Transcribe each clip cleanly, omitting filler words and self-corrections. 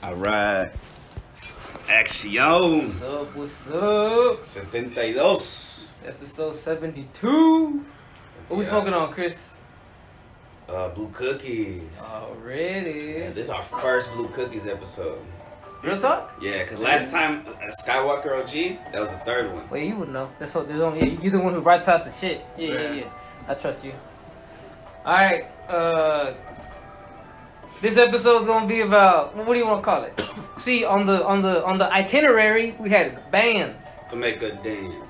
Alright. Acción. What's up? What's up? 72. Episode 72. What we smoking on, Chris? Blue Cookies. Already. Yeah, this is our first Blue Cookies episode. Real talk? Yeah, because last time Skywalker OG, that was the third one. Well, you would know. There's only you the one who writes out the shit. Yeah. I trust you. All right. This episode's gonna be about what do you want to call it? See, on the itinerary, we had bands. To make a dance.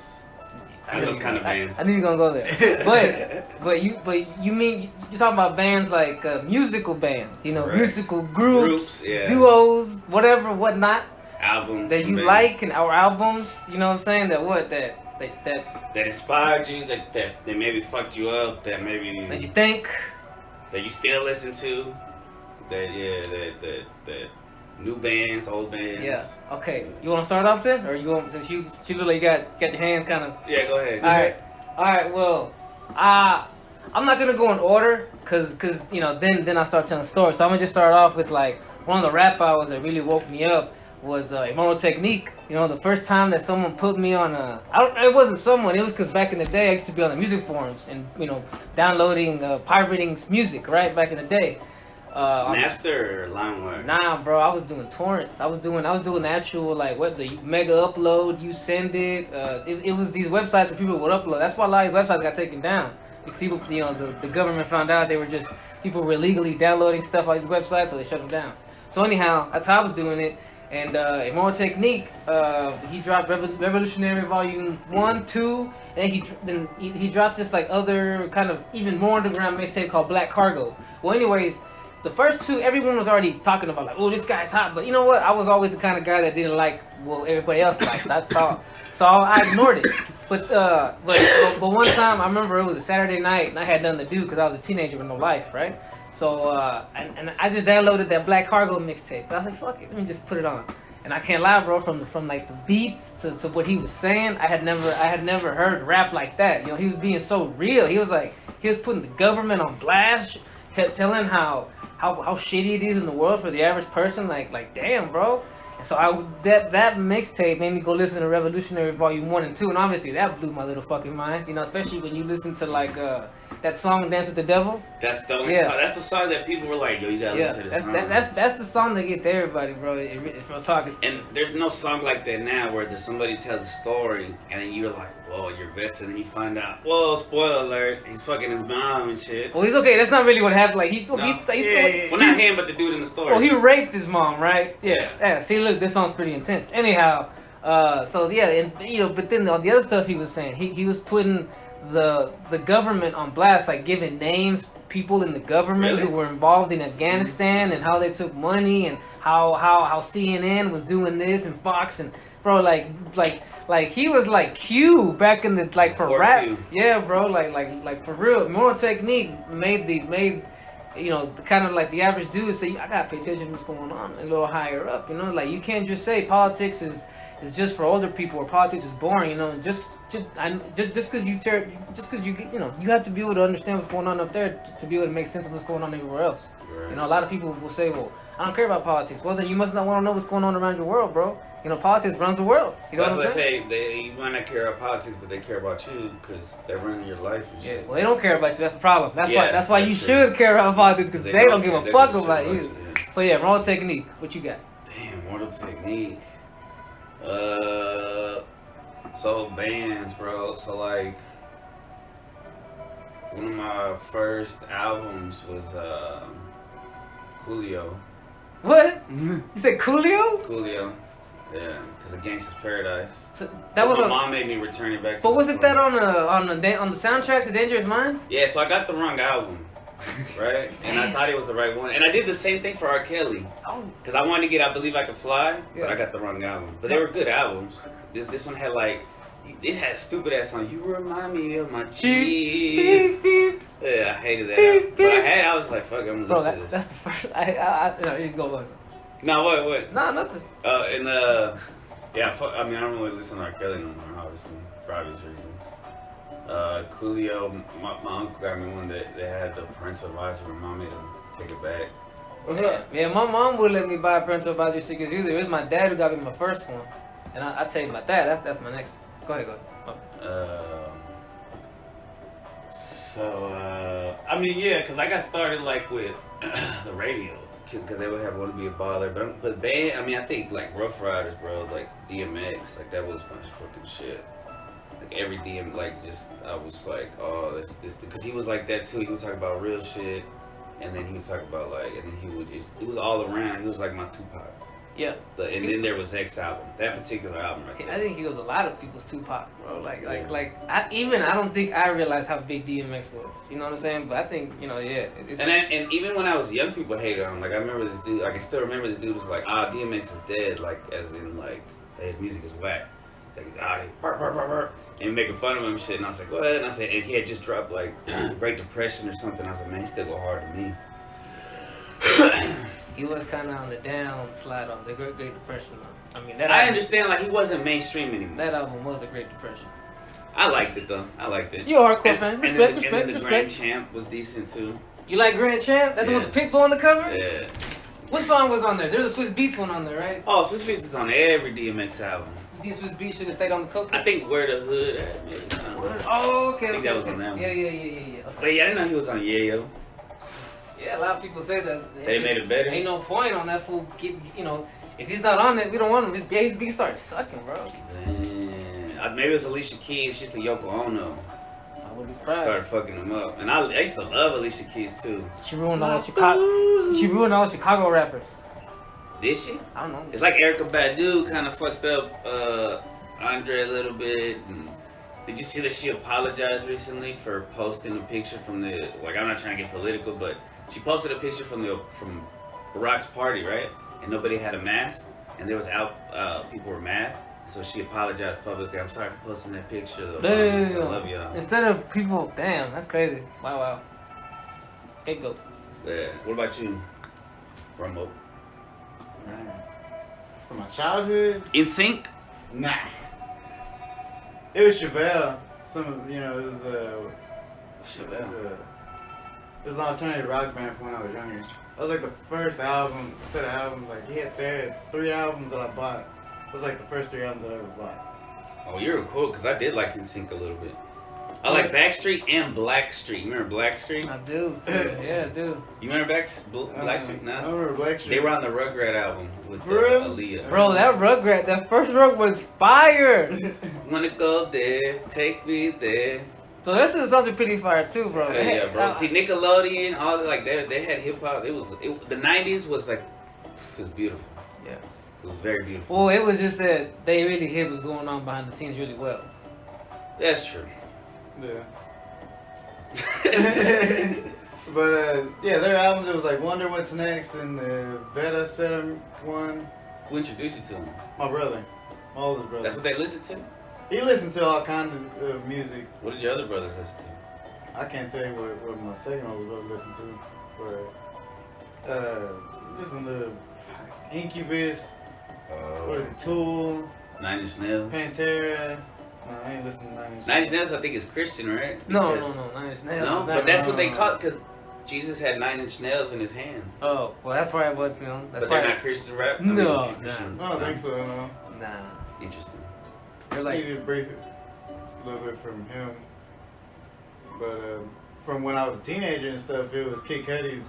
And those kind of bands. I knew you were gonna go there. But you mean you're talking about bands like musical bands, Right. musical groups, yeah. duos, whatever, whatnot Albums. that you bands. like, and our albums. You know what I'm saying? That inspired you, that maybe fucked you up, that maybe that you think. that you still listen to, that new bands, old bands. Yeah. Okay. You want to start off then, or you want since you literally got your hands kind of. Yeah, go ahead. All right. Well, I'm not gonna go in order, cause then I start telling stories. So I'm gonna just start off with like one of the rap hours that really woke me up was Immortal Technique. The first time that someone put me on it wasn't someone. It was because back in the day I used to be on the music forums and downloading, pirating music right back in the day. Napster or LimeWire? Nah, bro, I was doing torrents. I was doing the actual the mega upload. You send it. It was these websites where people would upload. That's why a lot of these websites got taken down. Because people, the government found out people were illegally downloading stuff on these websites, so they shut them down. So anyhow, that's how I was doing it. And Immortal Technique, he dropped Revolutionary Volume 1, 2, and then he dropped this other kind of even more underground mixtape called Black Cargo. Well, anyways. The first two, everyone was already talking about oh, this guy's hot. But you know what? I was always the kind of guy that didn't like what everybody else liked. That's all. So I ignored it. But one time, I remember it was a Saturday night, and I had nothing to do because I was a teenager with no life, right? So and I just downloaded that Black Cargo mixtape. I was like, fuck it, let me just put it on. And I can't lie, bro. From the beats to what he was saying, I had never heard rap like that. He was being so real. He was putting the government on blast, telling how shitty it is in the world for the average person, like damn, bro. And so that mixtape made me go listen to Revolutionary Volume 1 and 2, and obviously that blew my little fucking mind, especially when you listen to that song Dance with the Devil. That's the only song. That's the song that people were like, yo, you gotta listen to this song. That's the song that gets everybody, bro. If we're talking. And there's no song like that now where somebody tells a story and you're like, whoa, you're vested, and then you find out, whoa, spoiler alert, he's fucking his mom and shit. Well, he's okay. That's not really what happened. Well, not him, but the dude in the story. Well, he raped his mom, right? Yeah. See, look, this song's pretty intense. Anyhow, so yeah, and but then on the other stuff he was saying, he was putting the government on blast, giving names, people in the government who were involved in Afghanistan and how they took money and how CNN was doing this and Fox and bro, he was like Q back in the for rap. Q. Yeah, bro, like for real. Immortal Technique made kind of the average dude say, I gotta pay attention to what's going on a little higher up. You can't just say politics is just for older people or politics is boring. Just because you have to be able to understand what's going on up there to be able to make sense of what's going on everywhere else. Right. A lot of people will say, well, I don't care about politics. Well, then you must not want to know what's going on around your world, bro. Politics runs the world. That's what I say. You might not care about politics, but they care about you because they're running your life and shit. Yeah, well, they don't care about you. That's the problem. That's why you should care about politics because they don't give a fuck about you. So yeah, Mortal Technique. What you got? Damn, Mortal Technique. So bands, bro. So one of my first albums was Coolio. What? You said Coolio? Coolio. Yeah, because of Gangsta's Paradise. So that was my mom made me return it back. But wasn't that on the soundtrack to Dangerous Minds? Yeah, so I got the wrong album, right? And I thought it was the right one. And I did the same thing for R. Kelly. Oh. Because I wanted to get I Believe I Could Fly, Yeah. but I got the wrong album. But they were good albums. This one had it had stupid ass song. You remind me of my G. Yeah, I hated that. But I was like, fuck, I'm gonna listen to this. That's the first. No, you go on. No, what? No, nothing. Yeah, I don't really listen to R. Kelly no more, obviously, for obvious reasons. Coolio, my uncle got me one that they had the parental advisory. My mom made him take it back. Yeah, my mom would let me buy parental advisory stickers. Usually, it was my dad who got me my first one, and I tell you about that. That's my next. Go ahead. I mean, yeah, because I got started like with the radio. Because they would have Want to Be a Baller. But band, I mean, I think like Rough Riders, bro, like DMX, like that was my fucking shit. Like every DM, like just, I was like, oh, this, because he was like that too. He would talk about real shit, and then he would talk about like, and then he would just, it was all around. He was like my Tupac. Yeah. And then there was X album, that particular album right there. I think he was a lot of people's Tupac, bro. I don't think I realized how big DMX was. You know what I'm saying? But I think, yeah. And even when I was young, people hated on him. Like I remember this dude. I can still remember this dude was like, DMX is dead. Like as in like his music is whack. Like and making fun of him and shit. And I was like, what? And I said, and he had just dropped like Great Depression or something. I was like, man, he still go hard to me. He was kind of on the down slide on the Great Depression. I mean, I understand, like, he wasn't mainstream anymore. That album was a Great Depression. I liked it, though. I liked it. You're a hardcore fan. Respect. And the Grand Champ was decent, too. You like Grand Champ? That's the one with the Pitbull on the cover? Yeah. What song was on there? There's a Swiss Beats one on there, right? Oh, Swiss Beats is on every DMX album. You think Swiss Beats should have stayed on the coke? I think Where the Hood at, maybe. Oh, okay. I think that was on that one. Yeah. Okay. But yeah, I didn't know he was on Yayo. Yeah, a lot of people say that. They made it better. Ain't no point on that fool. If he's not on it, we don't want him. His beat started sucking, bro. Damn. Maybe it was Alicia Keys. She's the Yoko Ono. I wouldn't be surprised. Started fucking him up, and I used to love Alicia Keys too. She ruined all the Chicago rappers. Did she? I don't know. It's like Erykah Badu kind of fucked up Andre a little bit. And did you see that she apologized recently for posting a picture from the, like, I'm not trying to get political, but she posted a picture from Barack's party, right? And nobody had a mask, and there was people were mad. So she apologized publicly. I'm sorry for posting that picture. I love y'all. Instead of people, damn, that's crazy. Wow. Hey, go. Yeah. What about you, Rumbo? From my childhood? NSYNC? Nah. It was Chevelle. It was Chevelle. It was an alternative rock band from when I was younger. That was like the first set of albums. Like he had 3 albums that I bought. It was like the first 3 albums that I ever bought. Oh, you're cool, because I did like NSYNC a little bit. I like Backstreet and Blackstreet. You remember Blackstreet? I do. Yeah, I do. You remember Blackstreet? Nah. I remember Blackstreet. They were on the Rugrat album with Aaliyah. Bro, that first Rug was fire. Wanna go there, take me there. So this is something pretty fire too, bro. Yeah, bro. See, Nickelodeon, all they had hip hop. The '90s was like, it was beautiful. Yeah. It was very beautiful. Well, it was just that they really hit what's going on behind the scenes really well. That's true. Yeah. But their albums, it was like Wonder What's Next and the Veta Setum one. Who introduced you to them? My brother. My oldest brother. That's what they listened to? He listens to all kinds of music. What did your other brothers listen to? I can't tell you what my second oldest brother listened to. But listen to Incubus. What is it? Tool. 9 Inch Nails. Pantera. No, I ain't listening to 9 Inch Nails. 9 Inch Nails, I think, is Christian, right? No, 9 Inch Nails. No, but that's what they call it, because Jesus had 9 Inch Nails in his hand. Oh, well, that's probably what, But they're not Christian rap? No, I don't think so, no. Nah. Interesting. They're like... I need to brief it a little bit from him. But from when I was a teenager and stuff, it was Kid Cudi's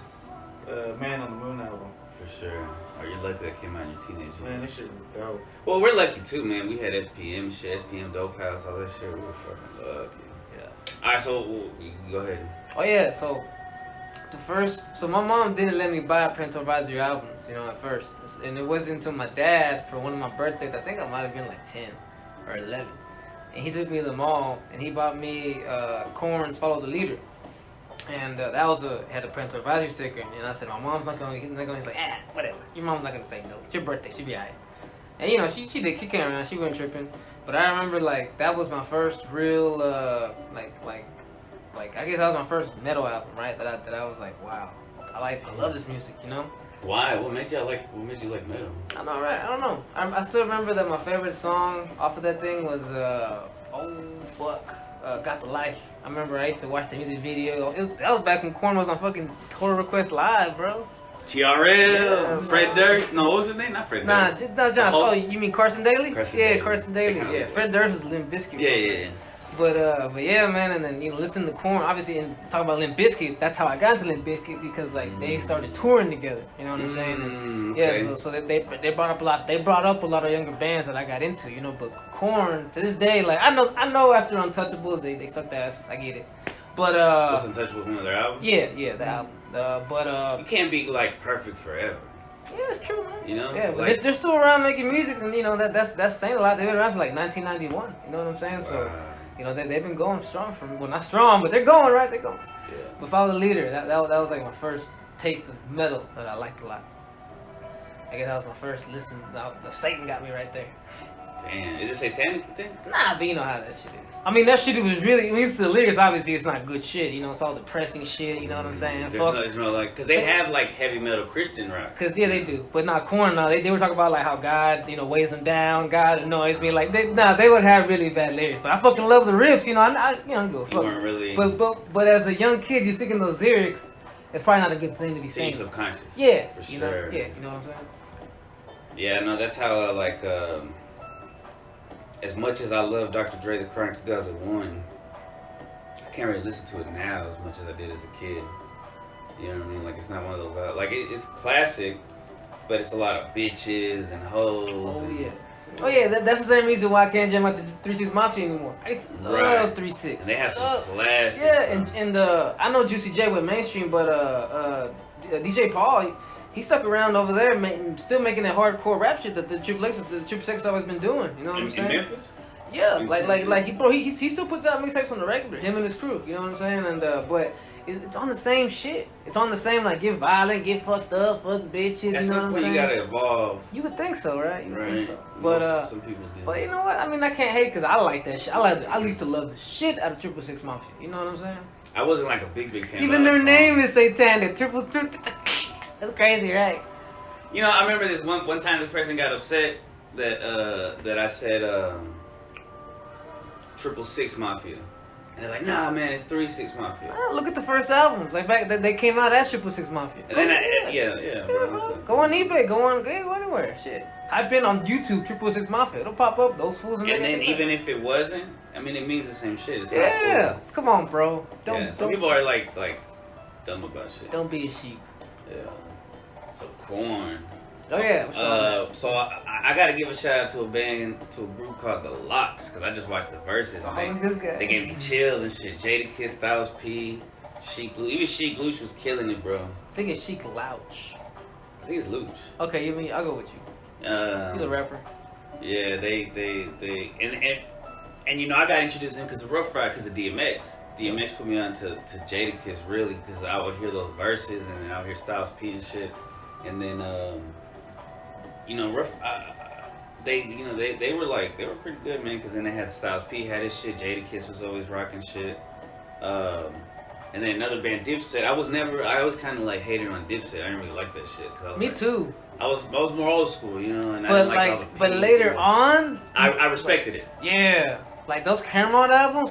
Man on the Moon album. For sure. Are you lucky that came out in your teenage years? Man, this shit was dope. Well, we're lucky too, man. We had SPM shit, SPM Dope House, all that shit. We were fucking lucky. Yeah. Alright, so go ahead. Oh yeah, so my mom didn't let me buy parental advisory albums, at first. And it wasn't until my dad, for one of my birthdays, I think I might have been like 10 or 11. And he took me to the mall and he bought me Korn's Follow the Leader. And that had a parental advisory sticker, and I said, my mom's not gonna. He's like, whatever. Your mom's not gonna say no. It's your birthday. She'll be alright. And she came around. She wasn't tripping. But I remember that was my first real I guess that was my first metal album, right? That I was like, wow, I love this music, Why? What made you like metal? I know, right? I don't know. I still remember that my favorite song off of that thing was Got the Life. I remember I used to watch the music video. That was back when Korn was on fucking Total Request Live, bro. TRL, Fred Durst. No, what was his name? Not Fred Durst. Nah, John. host? Oh, you mean Carson Daly? Carson Yeah, Daly. Carson Daly. They kinda Yeah, look Fred Durst was Limp Bizkit. Yeah. But yeah, man, and then listen to Korn, obviously, and talk about Limp Bizkit. That's how I got into Limp Bizkit because like they started touring together. You know what I'm saying? And, okay. yeah, so they brought up a lot. They brought up a lot of younger bands that I got into. You know, but Korn to this day, like I know after Untouchables they sucked ass. I get it. But Was Untouchables one of their albums? yeah, the album. You can't be like perfect forever. Yeah, it's true, man. You know, Yeah, but like, they're still around making music, and you know that's saying a lot. They've been around since like 1991. You know what I'm saying? So. You know, they've been going strong not strong, but they're going, right? They're going. Yeah. But Follow the Leader, that was like my first taste of metal that I liked a lot. I guess that was my first listen. The Satan got me right there. Damn, is it satanic, you think? Nah, but you know how that shit is. I mean, that shit was really, I mean, it's the lyrics, obviously, it's not good shit. You know, it's all depressing shit, you know what I'm saying? There's no like, because they have like heavy metal Christian rock. Because, yeah, they do. But not Korn, no. They were talking about, like, how God, you know, weighs them down, God annoys me. Like, they would have really bad lyrics. But I fucking love the riffs, you know. I give a fuck. You weren't really. But as a young kid, you're singing those lyrics, it's probably not a good thing to be It's in your saying. subconscious. Yeah. For You sure. know, yeah, you know what I'm saying? Yeah, no, that's how as much as I love Dr. Dre the Chronic 2001, I can't really listen to it now as much as I did as a kid. You know what I mean? Like, it's not one of those, like, it's classic, but it's a lot of bitches and hoes. Oh yeah, that's the same reason why I can't jam out the 3 6 Mafia anymore. I used to love 3 6. And they have some classics. Yeah, and I know Juicy J went mainstream, but DJ Paul, he stuck around over there, still making that hardcore rap shit that the Triple X always been doing. You know what I'm saying? In Memphis? Yeah, In like Tennessee? he still puts out mixtapes on the regular, him and his crew. You know what I'm saying? And but it's on the same shit. It's on the same, like, get violent, get fucked up, fuck bitches. At you know some what I'm point, saying? you gotta evolve. You would think so, right? You would think Right. so. But Some people do. but you know what? I mean, I can't hate because I like that shit. I used to love the shit out of 666 Mafia. You know what I'm saying? I wasn't like a big fan. Even but I their like name songs. is satanic. Triple. That's crazy, right? You know, I remember this one time this person got upset that I said 666 Mafia. And they're like, nah, man, it's 3-6 Mafia. Oh, look at the first albums. Like back they came out as 666 Mafia. And then Yeah, bro, bro. Go on eBay. Go anywhere. Shit. Type in on YouTube 666 Mafia. It'll pop up. Those fools. And then even if it wasn't, I mean, it means the same shit. It's yeah. not Come on, bro. cool. Yeah, some people are like dumb about shit. Don't be a sheep. Yeah. So Korn. Oh yeah. So I gotta give a shout out to a group called The Lox, because I just watched the verses. And this guy. they gave me chills and shit. Jadakiss, Styles P, Sheek Luch. Even Sheek Luch was killing it, bro. I think it's Sheek Louch. I think it's Luch. Okay, I'll go with you. He's a rapper. Yeah, and you know, I got introduced to him because of Rough Ride, because of DMX. DMX put me on to Jadakiss, really, because I would hear those verses and then I would hear Styles P and shit. And then, you know, they were pretty good, man, because then they had Styles P had his shit, Jadakiss was always rocking shit. And then another band, Dipset. I always kind of like hated on Dipset. I didn't really like that shit. Cause I was Me too. I was more old school, you know, and I But didn't like all the but beats, later you know. on, I respected it. yeah, like those Cameron albums,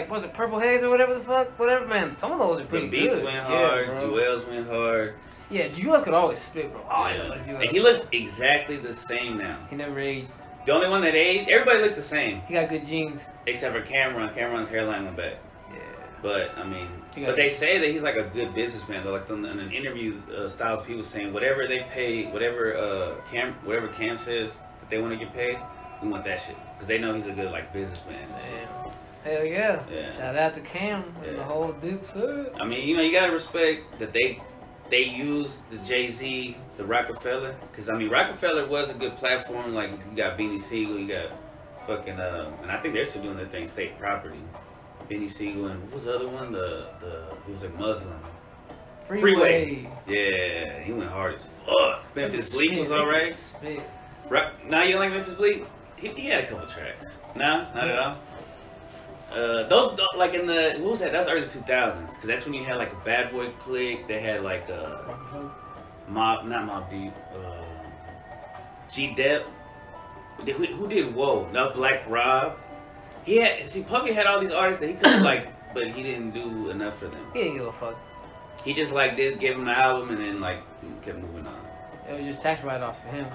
was it Purple Haze or whatever the fuck, whatever, man. Some of those are pretty The beats good. went hard, Yeah, bro. Jewels went hard. Yeah, Jewels could always spit, bro. Oh, Yeah. I love Jewels. And he looks exactly the same now. He never aged. The only one that aged, everybody looks the same, He got good genes. except for Cameron. Cameron's hairline went back. Yeah. But I mean, He but they say that he's like a good businessman. Though, like in an interview, Styles P was saying whatever they pay, whatever Cam says that they want to get paid, we want that shit because they know he's a good like businessman. And shit. Damn. Hell yeah. Yeah. Shout out to Cam and Yeah. the whole Dipset. I mean, you know, you gotta respect that they use the Jay-Z, the Rockefeller, because I mean, Rockefeller was a good platform. Like you got Beanie Siegel, you got fucking, and I think they're still doing their thing, State Property. Beanie Siegel and what was the other one? He was like Muslim. Freeway. Yeah, he went hard as fuck. Memphis Bleak was alright. Now you don't like Memphis Bleak? He had a couple tracks. Nah, not at all. Those like in the what was that? That was early 2000s because that's when you had like a Bad Boy Clique. They had like not Mobb Deep. G Dep. Who did Whoa? That was Black Rob. Puffy had all these artists that he could like, but he didn't do enough for them. He didn't give a fuck. He just like did give him the album and then like kept moving on. It was just tax write-offs for him.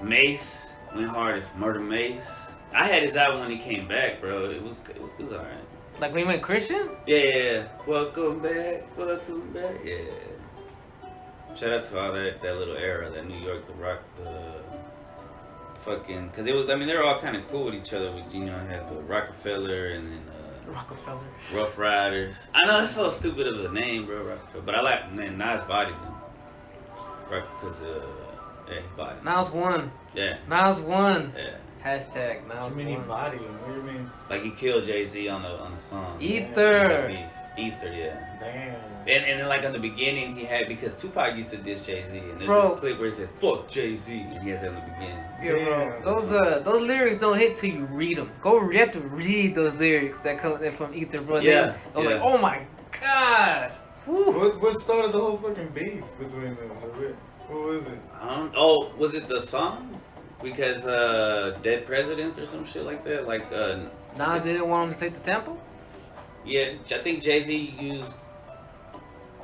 Mace went hard as Murder Mace. I had his album when he came back, bro. It was alright. Like when he went Christian? Yeah. Welcome back. Yeah. Shout out to all that little era, that New York, the rock, the fucking, because it was, I mean, they're all kind of cool with each other. You know, I had the Rockefeller and then Rockefeller. Rough Riders. I know that's so stupid of a name, bro, Rockefeller, but I like, man, Nas bodied them. Right, because, yeah, he bodied them. Nas won. Yeah. Nas won. Yeah. Hashtag Nas What do you mean he won. bodied him? What do you mean? Like he killed Jay-Z on the song. Ether. Ether, yeah. Damn. And then like in the beginning he had, because Tupac used to diss Jay-Z, and there's Bro. this clip where he said "fuck Jay-Z," and he has that in the beginning. Yeah, bro. Those lyrics don't hit till you read them. You have to read those lyrics that come from Ether, bro. Yeah, I'm yeah. like, oh my god. Woo. What started the whole fucking beef between them? What was it? Oh, was it the song? Because Dead Presidents or some shit like that? Like Nas didn't want him to take the temple? yeah, I think Jay-Z used.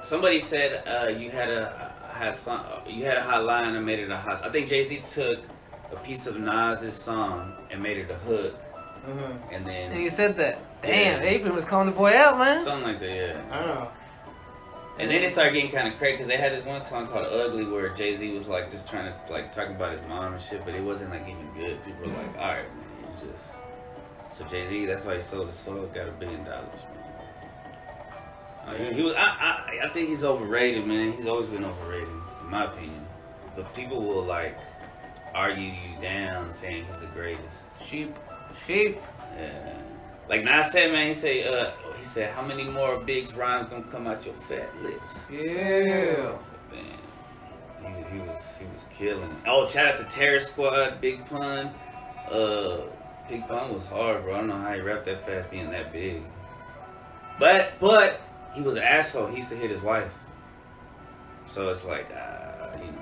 Somebody said you had a hot line and made it a hot. I think Jay-Z took a piece of Nas's song and made it a hook, and then And he said that. Damn, Yeah. Apron was calling the boy out, man. something like that. Yeah. Oh. And then it started getting kind of crazy because they had this one song called "Ugly" where Jay-Z was like just trying to like talk about his mom and shit, but it wasn't like even good. People were like, "All right, man, you just." So Jay-Z, that's why he sold his soul, got $1 billion, man. He was. I think he's overrated, man. He's always been overrated, in my opinion. But people will like argue you down, saying he's the greatest. Sheep. Yeah. Like Nas said, man, he said, how many more Biggs rhymes gonna come out your fat lips? Yeah. Man, he was killing it. Oh, shout out to Terror Squad, Big Pun. Big Pun was hard, bro. I don't know how he rapped that fast being that big. But he was an asshole. He used to hit his wife. So it's like, you know.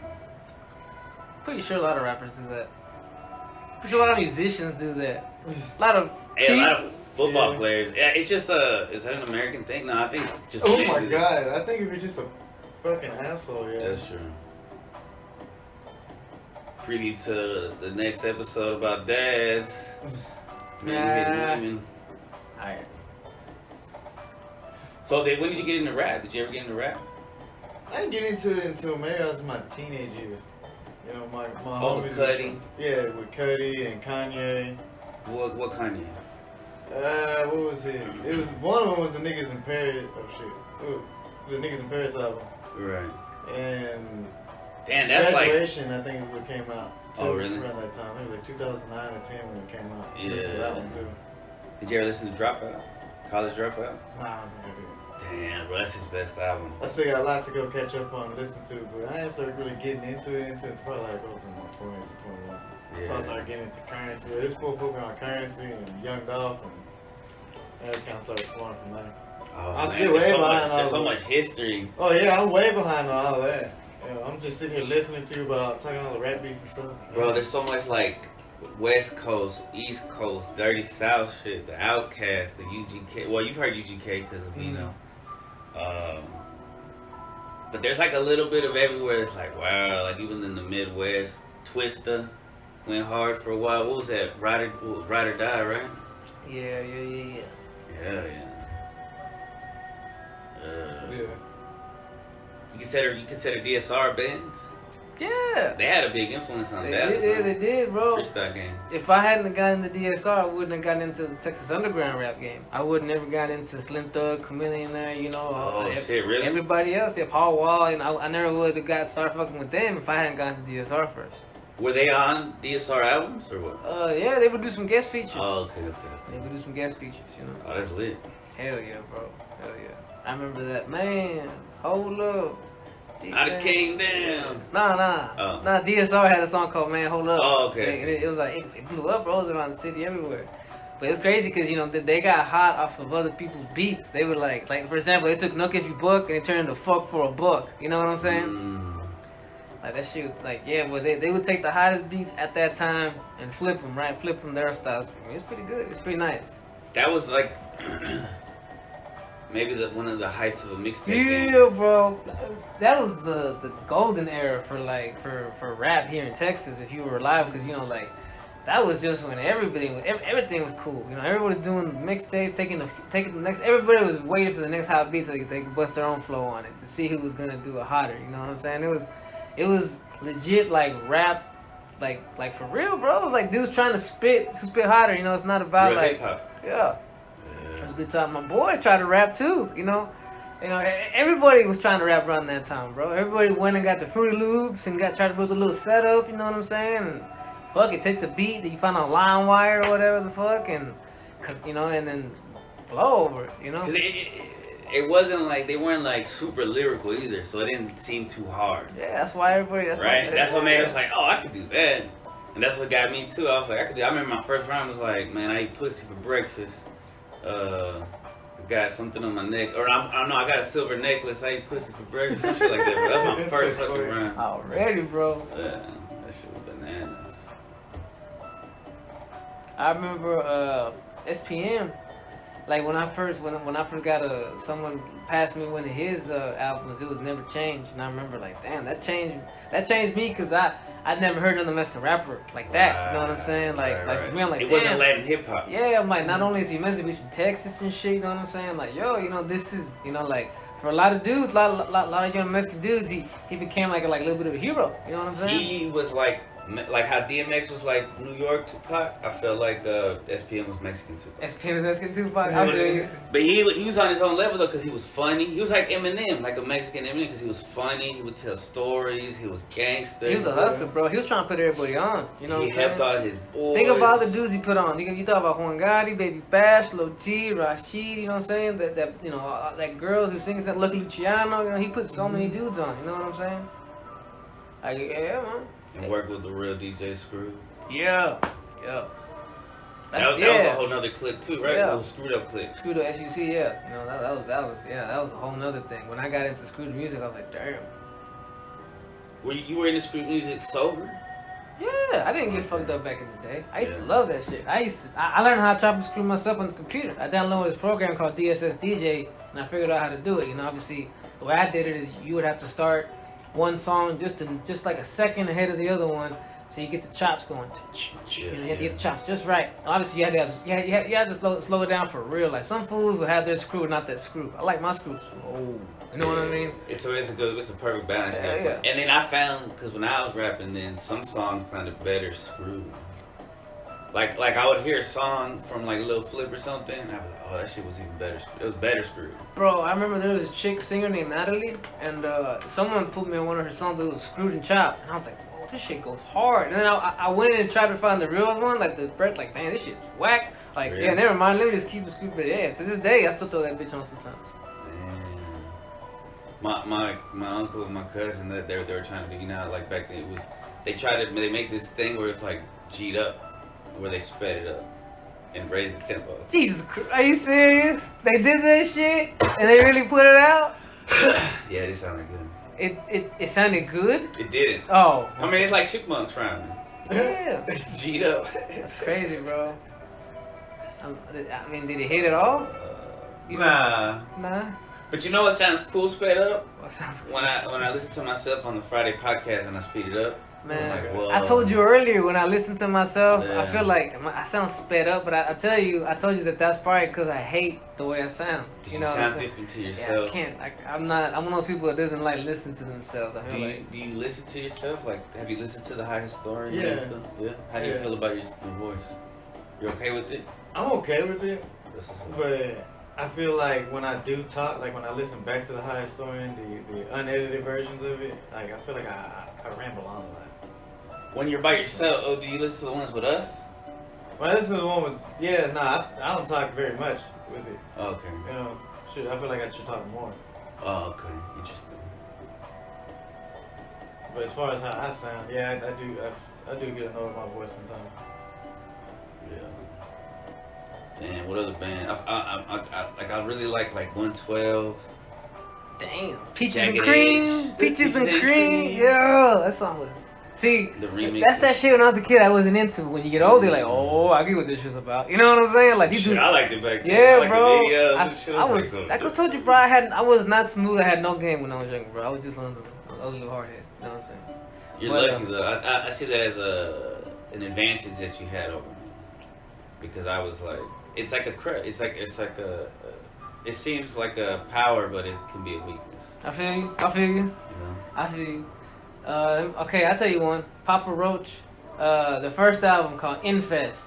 Pretty sure a lot of rappers do that. Pretty sure a lot of musicians do that. A lot of Football players. Yeah, it's just is that an American thing? No, I think it's just. Oh my god! I think if you're just a fucking asshole, yeah. That's true. Preview to the next episode about dads. Alright. So when did you get into rap? Did you ever get into rap? I didn't get into it until maybe I was in my teenage years. You know, my homies. Cudi. Yeah, with Cudi and Kanye. What Kanye? What was it? It was one of them was the Niggas in Paris. Oh shit, the Niggas in Paris album. Right. And Damn, that's Graduation, I think is what came out. Too, Oh, really? Around that time, it was like 2009 or 10 when it came out. Yeah. Listen to that one too. Did you ever listen to Dropout? College Dropout? Nah, I don't think I did. Damn, bro, that's his best album. I still got a lot to go catch up on and listen to, but I ain't started really getting into it until it's probably like I was in my 20s or 21. So I started getting into Currency. This fool put me on Currency and Young Dolph, and that just kind of started flowing from there. Oh, I'm man, still way behind all there's so of much history. Oh yeah, I'm way behind on all of that. You know, I'm just sitting here listening to you about talking all the rap beef and stuff. Bro, there's so much like West Coast, East Coast, Dirty South shit, the Outkast, the UGK. Well, you've heard UGK because of Vino. But there's like a little bit of everywhere. It's like, wow, like even in the Midwest, Twista went hard for a while. What was that? Ride or Die, right? Yeah. Yeah. Yeah. You consider DSR bands? Yeah. They had a big influence on They that. did, bro. Freestyle game. If I hadn't gotten the DSR, I wouldn't have gotten into the Texas Underground rap game. I would never got into Slim Thug, Chameleon there, you know. Oh, shit, really? Everybody else, yeah, Paul Wall, and I never would have started fucking with them if I hadn't gotten to DSR first. Were they on DSR albums or what? Yeah, they would do some guest features. Oh, okay. They would do some guest features, you know. Oh, that's lit. Hell yeah, bro. Hell yeah. I remember that. Man, hold up. I done came down. Nah. Oh. Nah, DSR had a song called Man Hold Up. Oh, okay. And it was like, it blew up, bro. It was around the city everywhere. But it's crazy because, you know, they got hot off of other people's beats. They were like for example, they took Nook If You Buck and it turned into Fuck for a Buck. You know what I'm saying? Like that shit, like, yeah, well, they would take the hottest beats at that time and flip them, right? Flip them their styles. I mean, it's pretty good. It's pretty nice. That was like, maybe one of the heights of a mixtape. Yeah, bro. That was the golden era for rap here in Texas. If you were alive, because like that was just when everything was cool. Everybody was doing mixtapes, taking the next. Everybody was waiting for the next hot beat so they could bust their own flow on it to see who was gonna do it hotter. You know what I'm saying? It was legit like rap. Like for real, bro. It was like dudes trying to spit hotter. It's not about real like hip-hop. Yeah. It was a good time. My boy tried to rap too. Everybody was trying to rap around that time, bro. Everybody went and got the Fruity Loops and tried to build a little setup. You know what I'm saying? And fuck it, take the beat that you find on LimeWire or whatever the fuck, and then flow over it. Cause it wasn't like they weren't like super lyrical either, so it didn't seem too hard. Yeah, that's why everybody. That's what made us like, oh, I could do that, and that's what got me too. I was like, I could do. I remember my first rhyme was like, man, I eat pussy for breakfast. Got something on my neck, or I don't know, I got a silver necklace. I eat pussy for breakfast, some shit like that. Bro. That's my first fucking rhyme. Already, bro. Yeah, that shit was bananas. I remember SPM. Like when I first got someone passed me one of his albums, it was Never Changed, and I remember like, damn, that changed me because I'd never heard another Mexican rapper like that. Right, you know what I'm saying? Like for me, I'm like, it damn. wasn't Latin hip hop. Yeah, I'm like, not only is he Mexican, he's from Texas and shit. You know what I'm saying? Like, yo, this is, like for a lot of dudes, a lot of young Mexican dudes, he became like a little bit of a hero. You know what I'm saying? He was like how DMX was like New York Tupac. I felt like SPM was Mexican Tupac. SPM was Mexican Tupac. But he was on his own level though, because he was funny. He was like Eminem, like a Mexican Eminem, because he was funny. He would tell stories. He was gangster. He was a hustler, bro. He was trying to put everybody on. You know what I'm saying? He helped all his boys. Think about all the dudes he put on. You talk about Juan Gotti, Baby Bash, Lil G, Rashid. You know what I'm saying? That girls who sings that Lucky Luciano. He put so many dudes on. You know what I'm saying? Like, yeah, man. And work with the real DJ Screw. Yeah. That was a whole nother clip too, right? Yeah. It was Screwed Up clip. Screwed Up SUC, yeah. That was a whole nother thing. When I got into Screwed music, I was like, damn. You were into Screwed music sober? Yeah, I didn't get fucked up back in the day. I used to love that shit. I learned how to chop and screw myself on the computer. I downloaded this program called DSS DJ, and I figured out how to do it. Obviously, the way I did it is you would have to start one song just like a second ahead of the other one, so you get the chops going. You have to get the chops just right. Obviously, you had to slow it down for real. Like some fools will have their screw, not that screw. I like my screw slow. You know what I mean? It's a perfect balance. Yeah. And then I found, because when I was rapping, then some songs sounded better screwed. Like I would hear a song from like Lil Flip or something, and I'd be like, oh, that shit was even better. It was better screwed. Bro, I remember there was a chick singer named Natalie, and someone put me on one of her songs that was Screwed and Chopped, and I was like, whoa, this shit goes hard. And then I went and tried to find the real one, like the breath, like, man, this shit's whack. Like, really? Yeah, never mind, let me just keep it screwed. But yeah, to this day, I still throw that bitch on sometimes. My uncle and my cousin, that they were trying to do, like back then, they make this thing where it's like G'd up, where they sped it up and raised the tempo. Jesus Christ, are you serious? They did that shit and they really put it out? Yeah, it sounded good. It sounded good? It didn't. Oh. I mean, it's like Chipmunks rhyming. Yeah. G'd up. That's crazy, bro. I mean, did it hit at all? Nah. But you know what sounds cool sped up? What sounds cool? When I listen to myself on the Friday podcast and I speed it up. Man, like, I told you earlier when I listened to myself, yeah. I feel like I sound sped up, but I told you that's probably because I hate the way I sound. You sound different to yourself. Yeah, I can't. I'm one of those people that doesn't like listen to themselves. Do you listen to yourself? Like, have you listened to the High Historian? Yeah. Yeah. How do you feel about your voice? You okay with it? I'm okay with it, but I feel like when I do talk, like when I listen back to the High Historian, the unedited versions of it, like I feel like I ramble on a lot. When you're by yourself, do you listen to the ones with us? Well, I listen to the one with, I don't talk very much with it. Oh, okay. I feel like I should talk more. Oh, okay. Interesting. But as far as how I sound, I do get annoyed with my voice sometimes. Yeah. Damn, what other band? I really like 112. Damn. Peaches and Cream. Peaches and Cream. Yeah, that song was. See, The remix. that's that shit when I was a kid I wasn't into. When you get older, you're like, oh, I get what this shit's about. You know what I'm saying? Like, these Shit, dudes, I liked it back then. yeah, I liked bro. The videos I and shit. was, like I told you, bro. I was not smooth. I had no game when I was younger, bro. I was just one of them. I was a little hard head. You know what I'm saying? You're But, lucky though. I see that as an advantage that you had over me, because I was like, it's like a it seems like a power, but it can be a weakness. I feel you. I feel you. You know. I feel you. Okay, I'll tell you one. Papa Roach, the first album called Infest.